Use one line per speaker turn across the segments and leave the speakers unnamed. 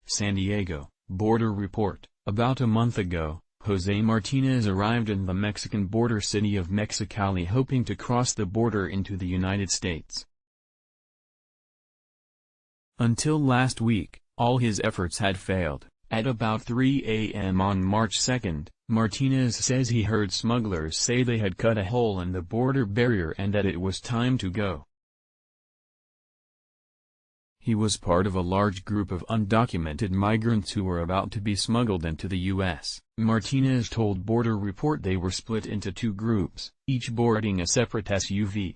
San Diego, Border Report. About a month ago, Jose Martinez arrived in the Mexican border city of Mexicali hoping to cross the border into the United States. Until last week, all his efforts had failed. At about 3 a.m. on March 2, Martinez says he heard smugglers say they had cut a hole in the border barrier and that it was time to go. He was part of a large group of undocumented migrants who were about to be smuggled into the U.S. Martinez told Border Report they were split into two groups, each boarding a separate SUV.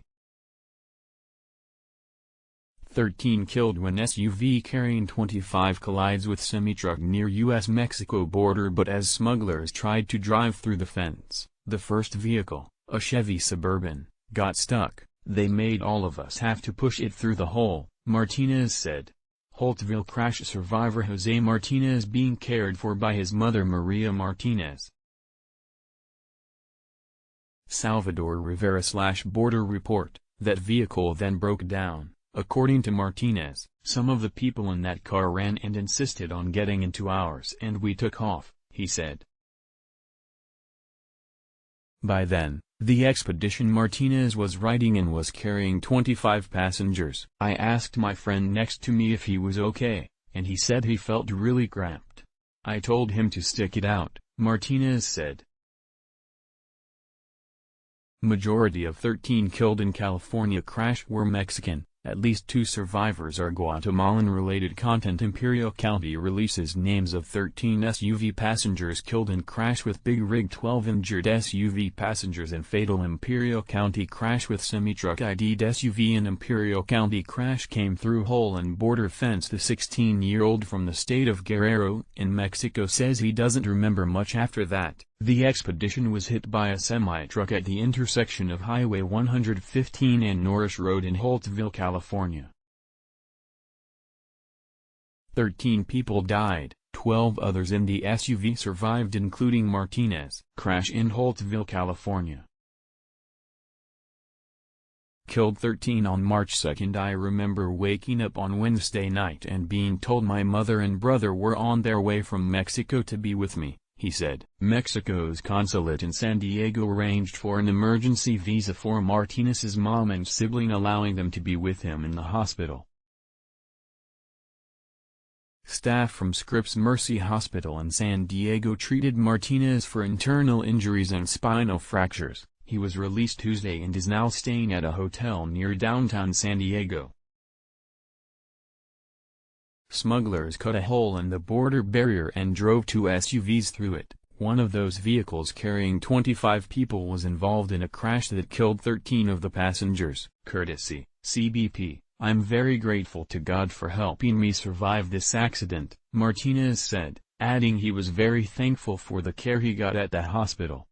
13 killed when SUV carrying 25 collides with semi-truck near U.S.-Mexico border, but as smugglers tried to drive through the fence, the first vehicle, a Chevy Suburban, got stuck. They made all of us have to push it through the hole, Martinez said. Holtville crash survivor Jose Martinez being cared for by his mother Maria Martinez. Salvador Rivera/Border Report. That vehicle then broke down. According to Martinez, some of the people in that car ran and insisted on getting into ours and we took off, he said. By then, the expedition Martinez was riding in was carrying 25 passengers. I asked my friend next to me if he was okay, and he said he felt really cramped. I told him to stick it out, Martinez said. Majority of 13 killed in California crash were Mexican. At least 2 survivors are Guatemalan-related content. Imperial County releases names of 13 SUV passengers killed in crash with big rig. 12 injured SUV passengers in fatal Imperial County crash with semi-truck. ID'd SUV in Imperial County crash came through hole in border fence. The 16-year-old from the state of Guerrero in Mexico says he doesn't remember much after that. The expedition was hit by a semi-truck at the intersection of Highway 115 and Norris Road in Holtville, California. 13 people died, 12 others in the SUV survived including Martinez. Crash in Holtville, California. Killed 13 on March 2. I remember waking up on Wednesday night and being told my mother and brother were on their way from Mexico to be with me, he said. Mexico's consulate in San Diego arranged for an emergency visa for Martinez's mom and sibling, allowing them to be with him in the hospital. Staff from Scripps Mercy Hospital in San Diego treated Martinez for internal injuries and spinal fractures. He was released Tuesday and is now staying at a hotel near downtown San Diego. Smugglers cut a hole in the border barrier and drove 2 SUVs through it. One of those vehicles carrying 25 people was involved in a crash that killed 13 of the passengers. Courtesy, CBP. I'm very grateful to God for helping me survive this accident, Martinez said, adding he was very thankful for the care he got at the hospital.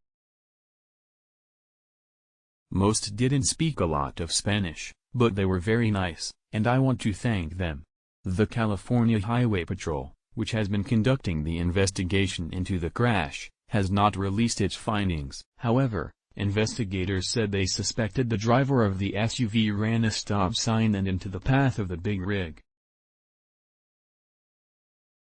Most didn't speak a lot of Spanish, but they were very nice, and I want to thank them. The California Highway Patrol, which has been conducting the investigation into the crash, has not released its findings. However, investigators said they suspected the driver of the SUV ran a stop sign and into the path of the big rig.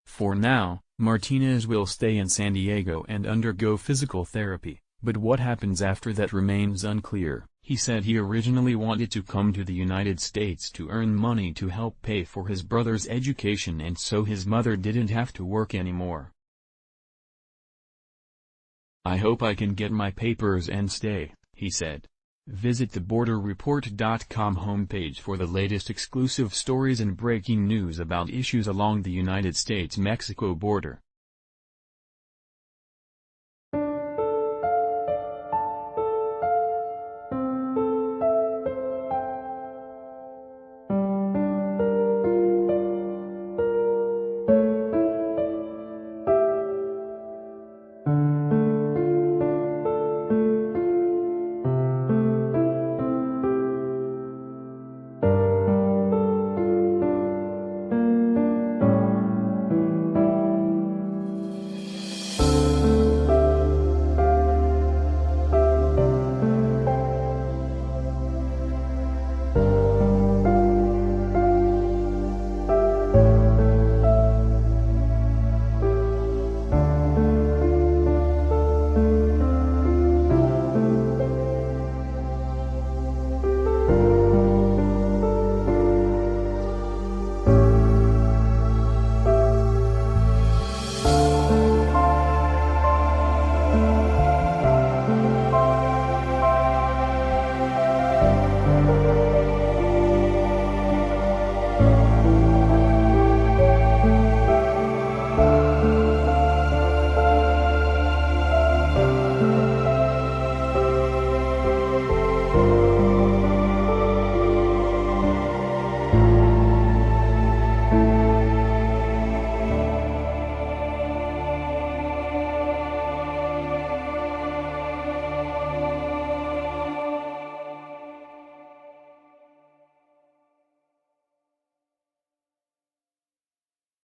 For now, Martinez will stay in San Diego and undergo physical therapy, but what happens after that remains unclear. He said he originally wanted to come to the United States to earn money to help pay for his brother's education and so his mother didn't have to work anymore. I hope I can get my papers and stay, he said. Visit the BorderReport.com homepage for the latest exclusive stories and breaking news about issues along the United States-Mexico border.